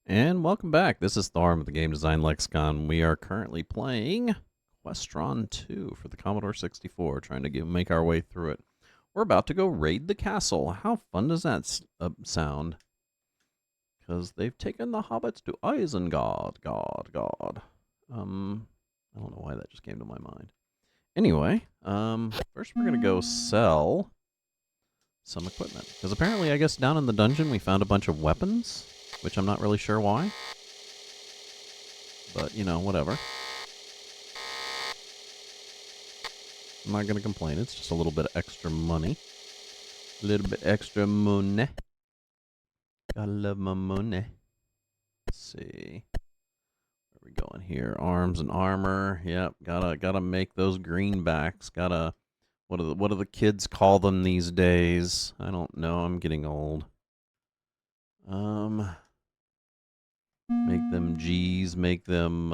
And welcome back. This is Thorm with the Game Design Lexicon. We are currently playing Questron II for the Commodore 64, trying to make our way through it. We're about to go raid the castle. How fun does that sound? Because they've taken the hobbits to Isengard. God. I don't know why that just came to my mind. Anyway, first we're going to go sell some equipment. Because apparently, I guess, down in the dungeon we found a bunch of weapons, which I'm not really sure why. But, you know, whatever. I'm not going to complain. It's just a little bit of extra money. A little bit extra money. Gotta love my money. Let's see. Where are we going here? Arms and armor. Yep, gotta make those greenbacks. Gotta... What do the kids call them these days? I don't know. I'm getting old. Make them G's. Make them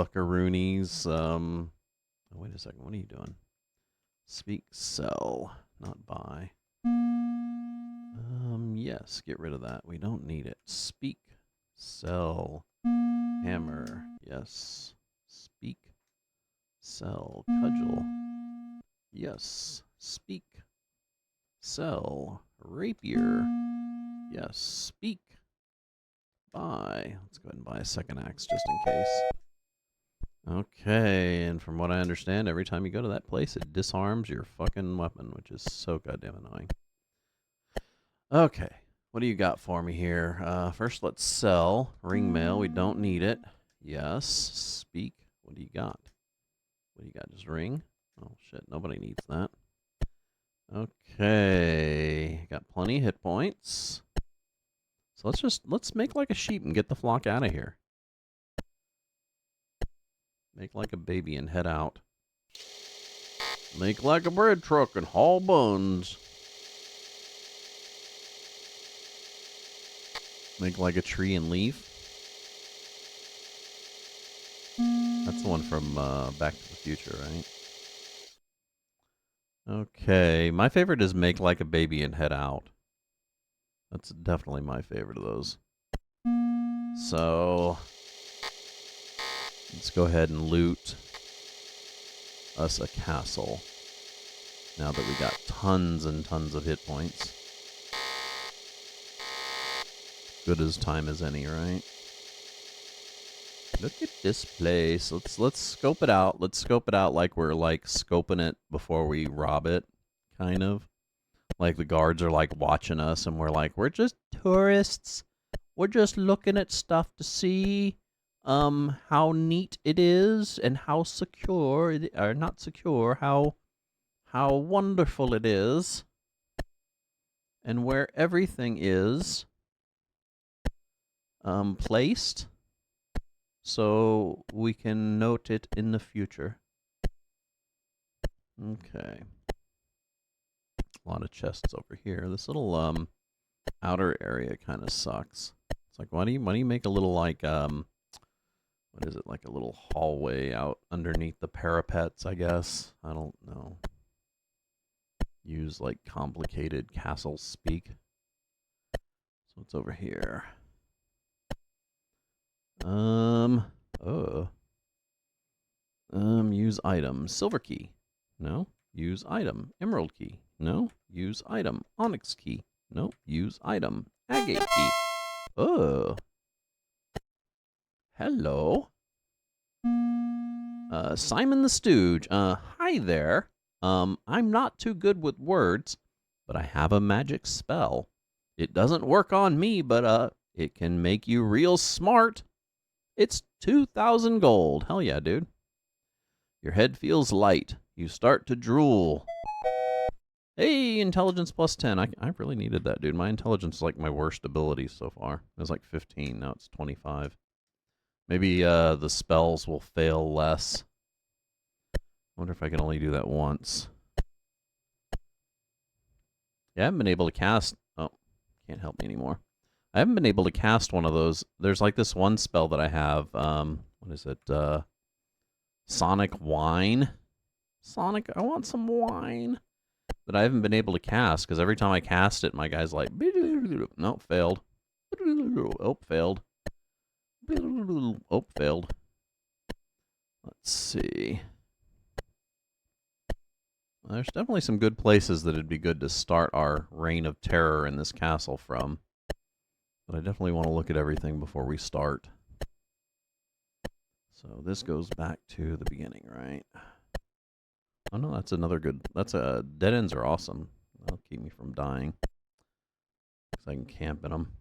buckaroonies. Oh, wait a second. What are you doing? Speak, sell, not buy. Yes. Get rid of that. We don't need it. Speak, sell, hammer. Yes. Speak. Sell, cudgel. Yes. Speak. Sell, rapier. Yes. Speak. Buy. Let's go ahead and buy a second axe just in case. Okay, and from what I understand, every time you go to that place, it disarms your fucking weapon, which is so goddamn annoying. Okay, what do you got for me here? First, let's sell. Ring mail, we don't need it. Yes. Speak. What do you got? What do you got? Just ring? Oh, shit. Nobody needs that. Okay. Got plenty of hit points. So let's make like a sheep and get the flock out of here. Make like a baby and head out. Make like a bread truck and haul buns. Make like a tree and leaf. That's the one from Back to the Future, right? Okay, my favorite is make like a baby and head out. That's definitely my favorite of those. So, let's go ahead and loot us a castle. Now that we got tons and tons of hit points. Good as time as any, right? Look at this place. Let's scope it out. Let's scope it out like we're like scoping it before we rob it, kind of. Like the guards are like watching us and we're like, we're just tourists. We're just looking at stuff to see how neat it is and how secure it, or not secure, how wonderful it is. And where everything is placed. So we can note it in the future. Okay. A lot of chests over here. This little outer area kind of sucks. It's like, why do you make a little like what is it, like a little hallway out underneath the parapets, I guess? I don't know. Use like complicated castle speak. So it's over here. Use item. Silver key. No. Use item. Emerald key. No. Use item. Onyx key. No. Use item. Agate key. Oh. Hello. Simon the Stooge. Hi there. I'm not too good with words, but I have a magic spell. It doesn't work on me, but it can make you real smart. It's 2,000 gold. Hell yeah, dude. Your head feels light. You start to drool. Hey, intelligence plus 10. I really needed that, dude. My intelligence is like my worst ability so far. It was like 15. Now it's 25. Maybe the spells will fail less. I wonder if I can only do that once. Yeah, I haven't been able to cast... Oh, can't help me anymore. I haven't been able to cast one of those. There's like this one spell that I have. What is it? Sonic Wine. Sonic, I want some wine. That I haven't been able to cast, because every time I cast it, my guy's like, nope, failed. Oh, failed. Oh, failed. Let's see. There's definitely some good places that it'd be good to start our reign of terror in this castle from. But I definitely want to look at everything before we start. So this goes back to the beginning, right? Oh no, that's another good... That's a... Dead ends are awesome. That'll keep me from dying. Because I can camp in them.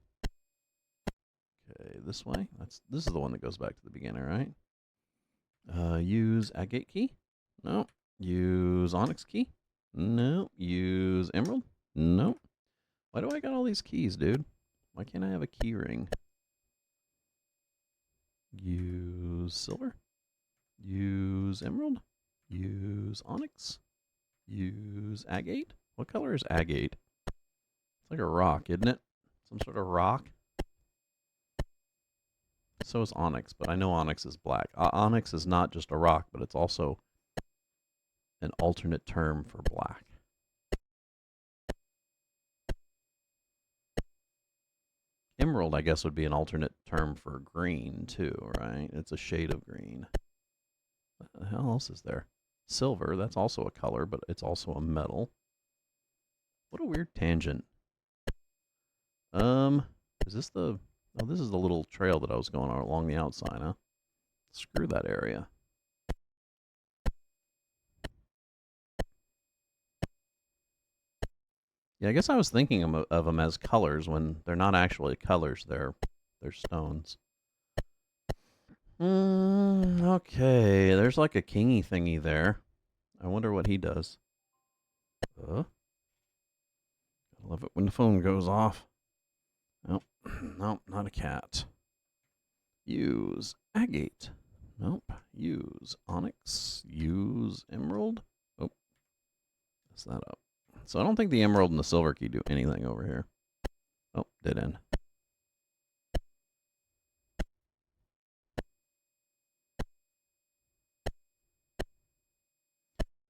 Okay, this way. This is the one that goes back to the beginning, right? Use agate key? No. Use onyx key? No. Use emerald? No. Why do I got all these keys, dude? Why can't I have a key ring? Use silver? Use emerald? Use onyx? Use agate? What color is agate? It's like a rock, isn't it? Some sort of rock? So is onyx, but I know onyx is black. Onyx is not just a rock, but it's also an alternate term for black. Emerald, I guess, would be an alternate term for green, too, right? It's a shade of green. What the hell else is there? Silver, that's also a color, but it's also a metal. What a weird tangent. Is this the... Oh, this is the little trail that I was going on along the outside, huh? Screw that area. Yeah, I guess I was thinking of them as colors when they're not actually colors. They're stones. Okay, there's like a kingy thingy there. I wonder what he does. I love it when the phone goes off. Nope, nope, not a cat. Use agate. Nope. Use onyx. Use emerald. Oh, mess that up. So I don't think the emerald and the silver key do anything over here. Oh, dead end.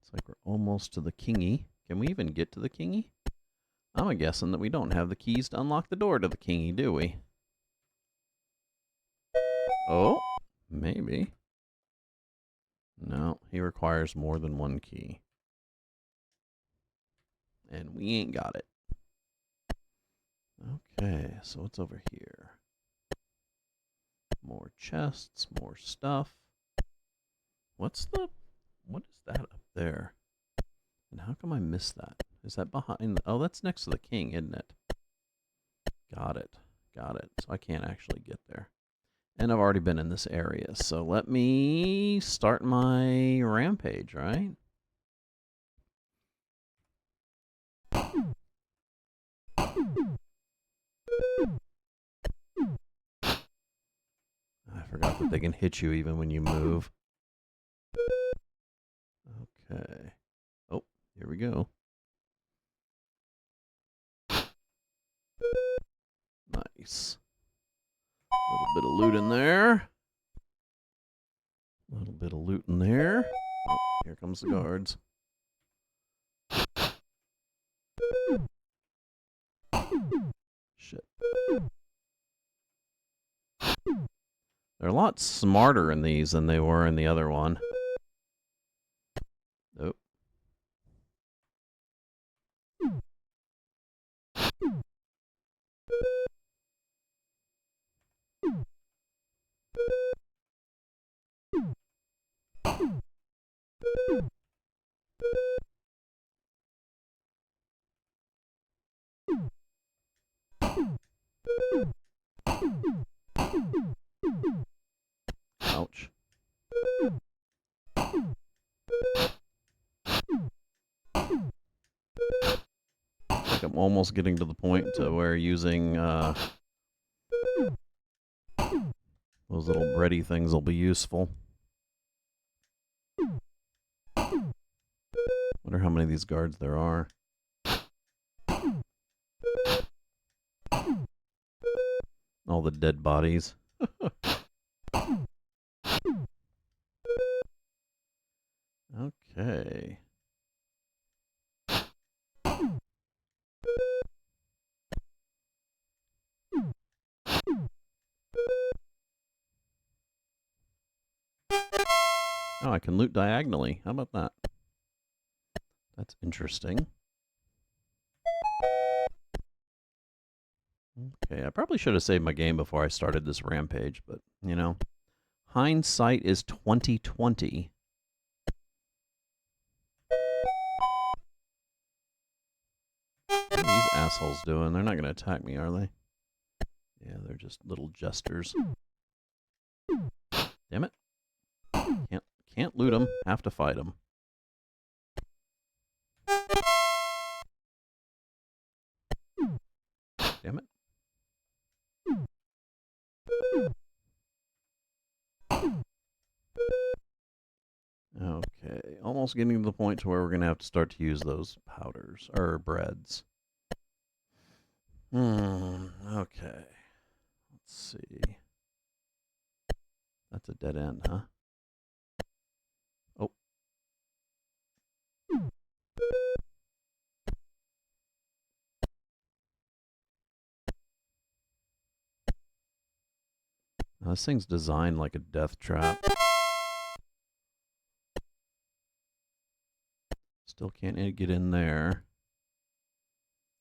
It's like we're almost to the kingy. Can we even get to the kingy? I'm guessing that we don't have the keys to unlock the door to the kingy, do we? Oh, maybe. No, he requires more than one key. And we ain't got it. Okay, so what's over here? More chests, more stuff. What is that up there? And how come I missed that? Is that behind? Oh, that's next to the king, isn't it? Got it. Got it. So I can't actually get there. And I've already been in this area. So let me start my rampage, right? I forgot that they can hit you even when you move. Okay. Oh, here we go. Nice. A little bit of loot in there. A little bit of loot in there. Oh, here comes the guards. Shit. They're a lot smarter in these than they were in the other one. Nope. Ouch. I think I'm almost getting to the point to where using those little bready things will be useful. Wonder how many of these guards there are. All the dead bodies. Okay. Oh, I can loot diagonally. How about that? That's interesting. Okay, I probably should have saved my game before I started this rampage, but, you know, hindsight is 2020. What are these assholes doing? They're not going to attack me, are they? Yeah, they're just little jesters. Damn it. Can't loot them. Have to fight them. Damn it. Okay, almost getting to the point to where we're going to have to start to use those powders, or breads. Okay. Let's see. That's a dead end, huh? Oh. Now, this thing's designed like a death trap. Still can't get in there.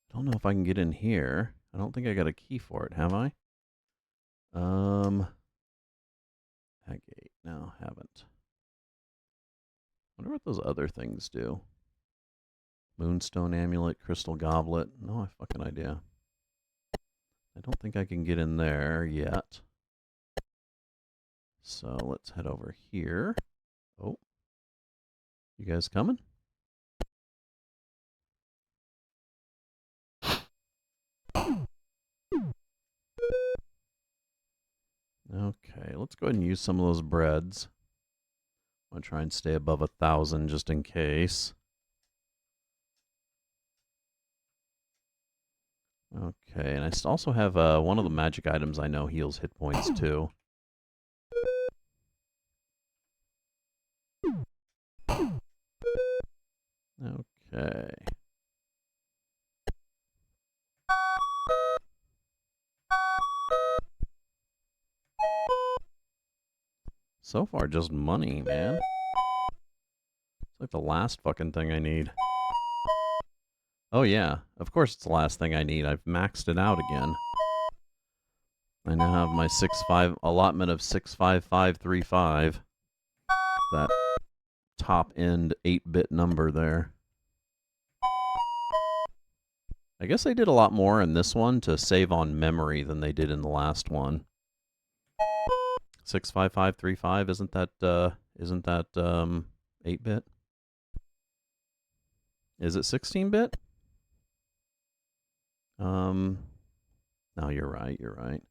I don't know if I can get in here. I don't think I got a key for it, have I? That gate. No, haven't. Wonder what those other things do. Moonstone amulet, crystal goblet. No fucking idea. I don't think I can get in there yet. So let's head over here. Oh. You guys coming? Okay, let's go ahead and use some of those breads. I'm going to try and stay above 1,000 just in case. Okay, and I also have one of the magic items I know heals hit points too. Okay. So far, just money, man. It's like the last fucking thing I need. Oh yeah, of course it's the last thing I need. I've maxed it out again. I now have my 6.5 allotment of 65535. That top end 8-bit number there. I guess they did a lot more in this one to save on memory than they did in the last one. 65535, isn't that 8-bit? Is it 16-bit? No, you're right.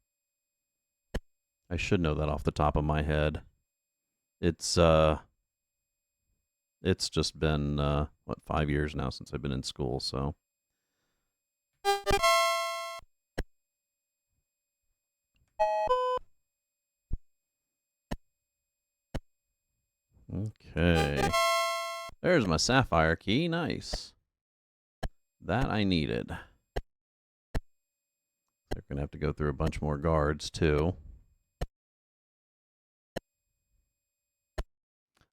I should know that off the top of my head. It's just been, 5 years now since I've been in school, so. Okay. There's my sapphire key. Nice. That I needed. They're going to have to go through a bunch more guards, too.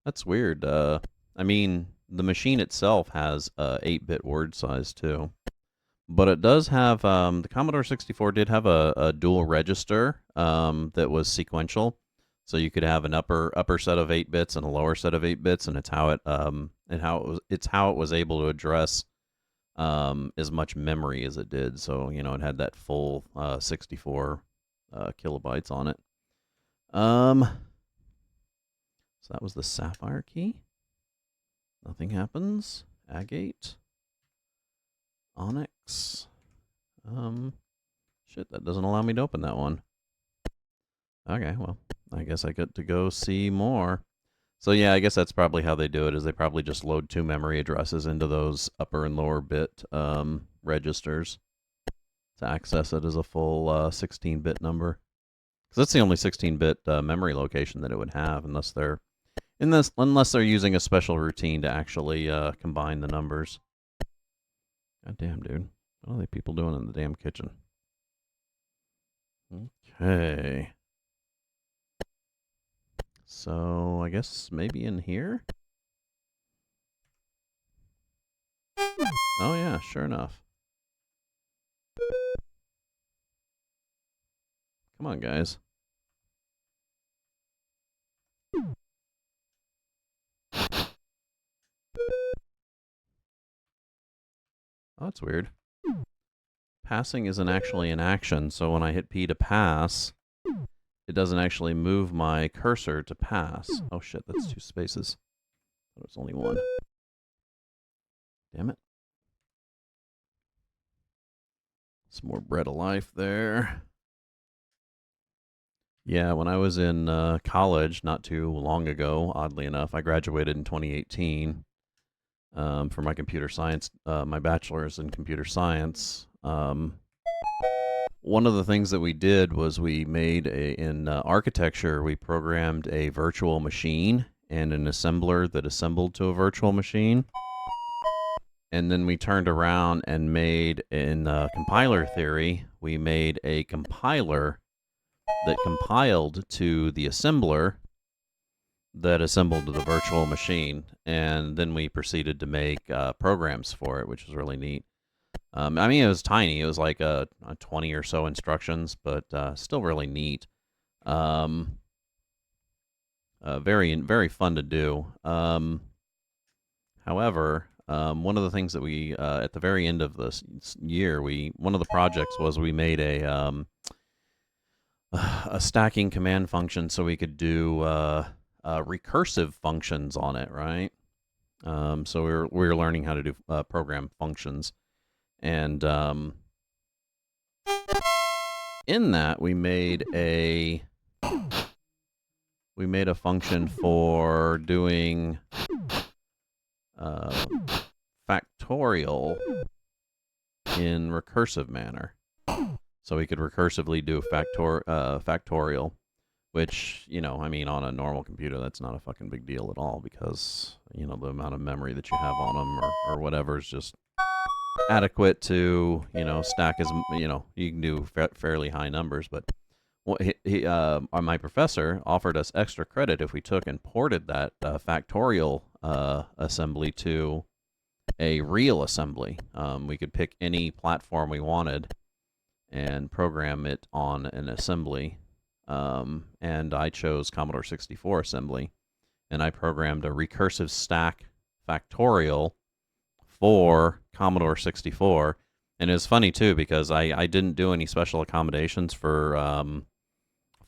That's weird. I mean, the machine itself has 8-bit word size, too. But it does have, the Commodore 64 did have a dual register that was sequential. So you could have an upper set of 8 bits and a lower set of 8 bits, and it's how it was able to address as much memory as it did. So, you know, it had that full 64 kilobytes on it. So that was the sapphire key. Nothing happens. Agate. Onyx. Shit, that doesn't allow me to open that one. Okay, well, I guess I get to go see more. So yeah, I guess that's probably how they do it, is they probably just load 2 memory addresses into those upper and lower bit registers to access it as a full 16-bit number. Because that's the only 16-bit memory location that it would have, unless they're using a special routine to actually combine the numbers. God damn, dude. What are they people doing in the damn kitchen? Okay. So I guess maybe in here? Oh yeah, sure enough. Come on, guys. Oh, that's weird. Passing isn't actually an action, so when I hit P to pass, it doesn't actually move my cursor to pass. Oh shit, that's 2 spaces. There's only 1. Damn it. Some more bread of life there. Yeah, when I was in college not too long ago, oddly enough, I graduated in 2018 for my computer science, my bachelor's in computer science. One of the things that we did was we made in architecture, we programmed a virtual machine and an assembler that assembled to a virtual machine. And then we turned around and made, in compiler theory, we made a compiler that compiled to the assembler that assembled to the virtual machine. And then we proceeded to make programs for it, which was really neat. I mean, it was tiny. It was like 20 or so instructions, but still really neat. Very, very fun to do. However, one of the things that we, at the very end of this year, one of the projects was we made a stacking command function so we could do recursive functions on it, right? So we were learning how to do program functions. And in that, we made a function for doing factorial in recursive manner. So we could recursively do factorial, which, you know, I mean, on a normal computer, that's not a fucking big deal at all because, you know, the amount of memory that you have on them or whatever is just adequate to, you know, stack as, you know, you can do fairly high numbers. But my professor offered us extra credit if we took and ported that factorial assembly to a real assembly. We could pick any platform we wanted and program it on an assembly. And I chose Commodore 64 assembly, and I programmed a recursive stack factorial for Commodore 64. And it was funny too because I didn't do any special accommodations for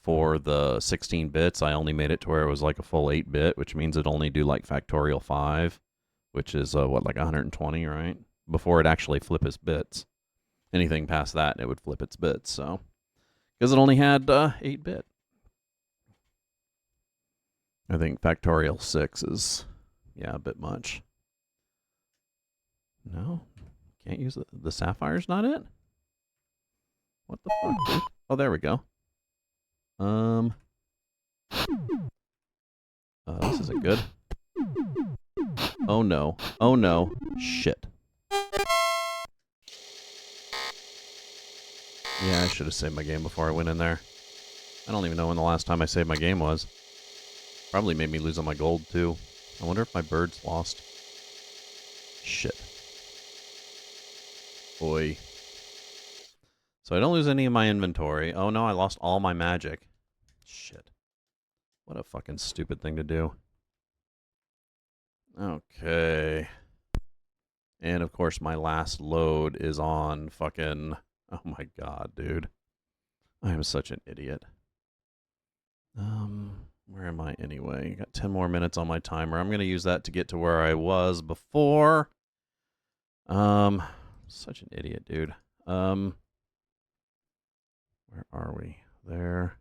the 16 bits. I only made it to where it was like a full 8-bit, which means it only do like factorial 5, which is what, like 120, right? Before it actually flip its bits. Anything past that, it would flip its bits. So because it only had 8-bit. I think factorial 6 is, yeah, a bit much. No, can't use it. The Sapphire's not it? What the fuck, dude? Oh, there we go. This isn't good. Oh no. Oh no. Shit. Yeah, I should have saved my game before I went in there. I don't even know when the last time I saved my game was. Probably made me lose all my gold, too. I wonder if my bird's lost. Shit. Boy. So I don't lose any of my inventory. Oh no, I lost all my magic. Shit. What a fucking stupid thing to do. Okay. And of course my last load is on fucking... Oh my god, dude. I am such an idiot. Where am I anyway? Got 10 more minutes on my timer. I'm going to use that to get to where I was before. Such an idiot, dude. Where are we? There.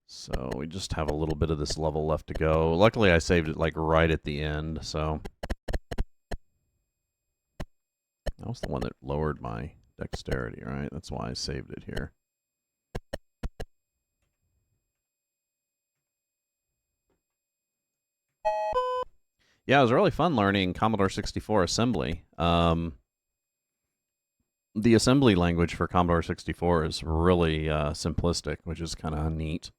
So we just have a little bit of this level left to go. Luckily, I saved it like right at the end, so. That was the one that lowered my dexterity, right? That's why I saved it here. Yeah, it was really fun learning Commodore 64 assembly. The assembly language for Commodore 64 is really simplistic, which is kind of neat.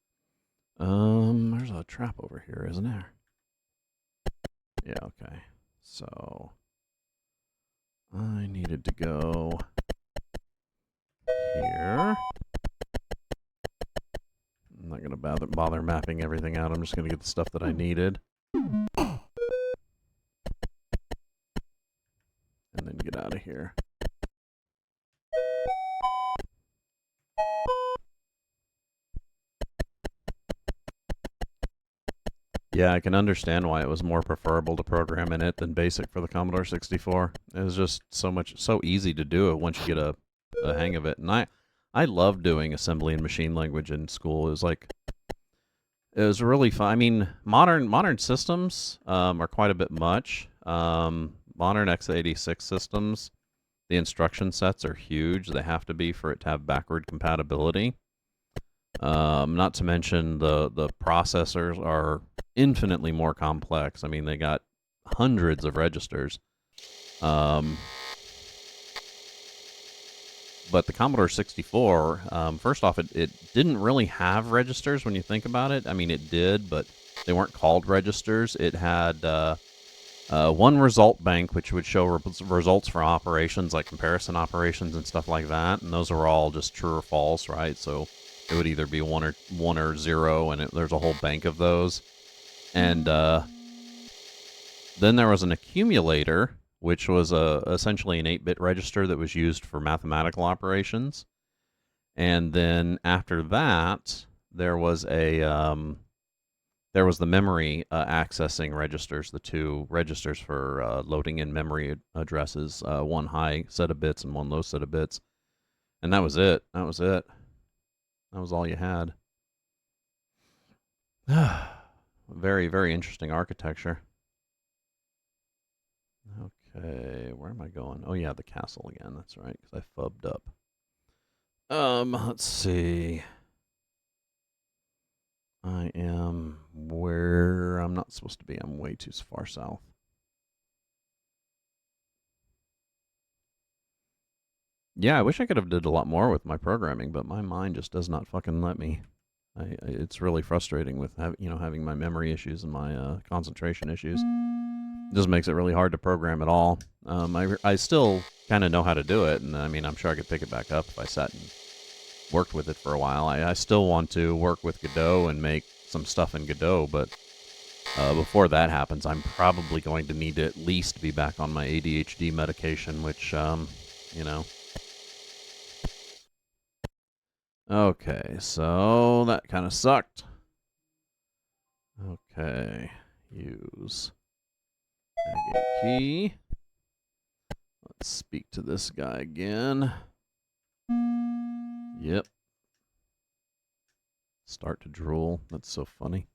There's a trap over here, isn't there? Yeah, okay. So I needed to go here. I'm not gonna bother mapping everything out. I'm just gonna get the stuff that I needed. And then get out of here. Yeah, I can understand why it was more preferable to program in it than BASIC for the Commodore 64. It was just so easy to do it once you get a hang of it. And I loved doing assembly and machine language in school. It was really fun. I mean, modern systems are quite a bit much. Modern x86 systems, the instruction sets are huge. They have to be for it to have backward compatibility. Not to mention the processors are infinitely more complex. I mean, they got hundreds of registers. But the Commodore 64, first off, it didn't really have registers when you think about it. I mean, it did, but they weren't called registers. It had one result bank, which would show results for operations, like comparison operations and stuff like that. And those are all just true or false, right? So it would either be one or zero, and there's a whole bank of those. And then there was an accumulator, which was essentially an 8-bit register that was used for mathematical operations. And then after that, there was the memory accessing registers, the two registers for loading in memory addresses, one high set of bits and one low set of bits. And that was it. That was all you had. Very, very interesting architecture. Okay, where am I going? Oh yeah, the castle again. That's right, because I fubbed up. Let's see. I am where I'm not supposed to be. I'm way too far south. Yeah, I wish I could have did a lot more with my programming, but my mind just does not fucking let me. It's really frustrating with having my memory issues and my concentration issues. It just makes it really hard to program at all. I still kind of know how to do it, and I mean, I'm sure I could pick it back up if I sat and worked with it for a while. I still want to work with Godot and make some stuff in Godot, but before that happens, I'm probably going to need to at least be back on my ADHD medication, which, you know. Okay, so that kind of sucked. Okay, use Agate key. Let's speak to this guy again. Yep. Start to drool. That's so funny.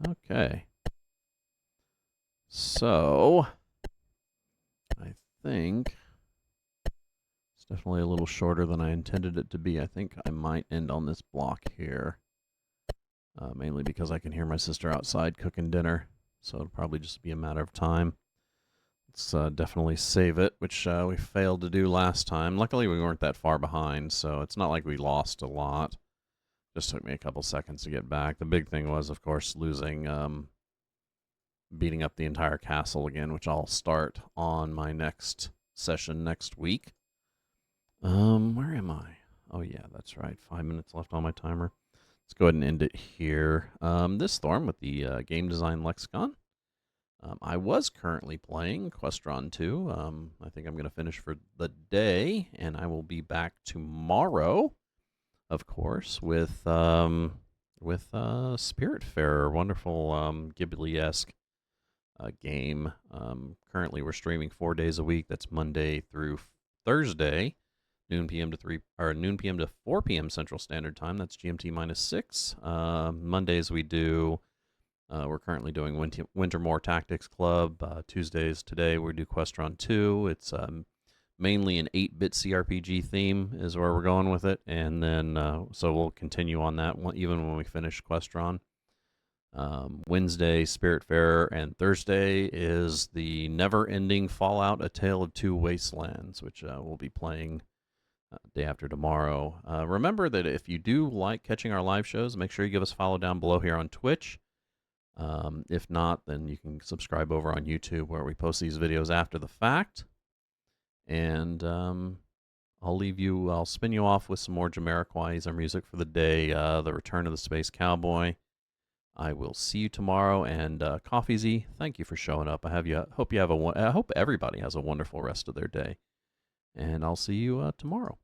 Okay. So, I think it's definitely a little shorter than I intended it to be. I think I might end on this block here. Mainly because I can hear my sister outside cooking dinner. So it'll probably just be a matter of time. Let's definitely save it, which we failed to do last time. Luckily, we weren't that far behind, so it's not like we lost a lot. Just took me a couple seconds to get back. The big thing was, of course, losing, beating up the entire castle again, which I'll start on my next session next week. Where am I? Oh, yeah, that's right. 5 minutes left on my timer. Let's go ahead and end it here. This Thorm with the Game Design Lexicon. I was currently playing Questron II. I think I'm going to finish for the day, and I will be back tomorrow, of course, with Spiritfarer, wonderful Ghibli-esque game. Currently, we're streaming 4 days a week. That's Monday through Thursday, noon p.m. to 4 p.m. Central Standard Time. That's GMT -6. Mondays we do. We're currently doing Wintermore Tactics Club. Tuesdays today we do Questron II. It's mainly an 8-bit CRPG theme is where we're going with it, and then so we'll continue on that one, even when we finish Questron. Wednesday, Spiritfarer, and Thursday is the never-ending Fallout: A Tale of Two Wastelands, which we'll be playing day after tomorrow. Remember that if you do like catching our live shows, make sure you give us a follow down below here on Twitch. If not, then you can subscribe over on YouTube where we post these videos after the fact. And I'll spin you off with some more Jamiroquai, our music for the day, The Return of the Space Cowboy. I will see you tomorrow, and Coffeezy, thank you for showing up. I hope everybody has a wonderful rest of their day, and I'll see you tomorrow.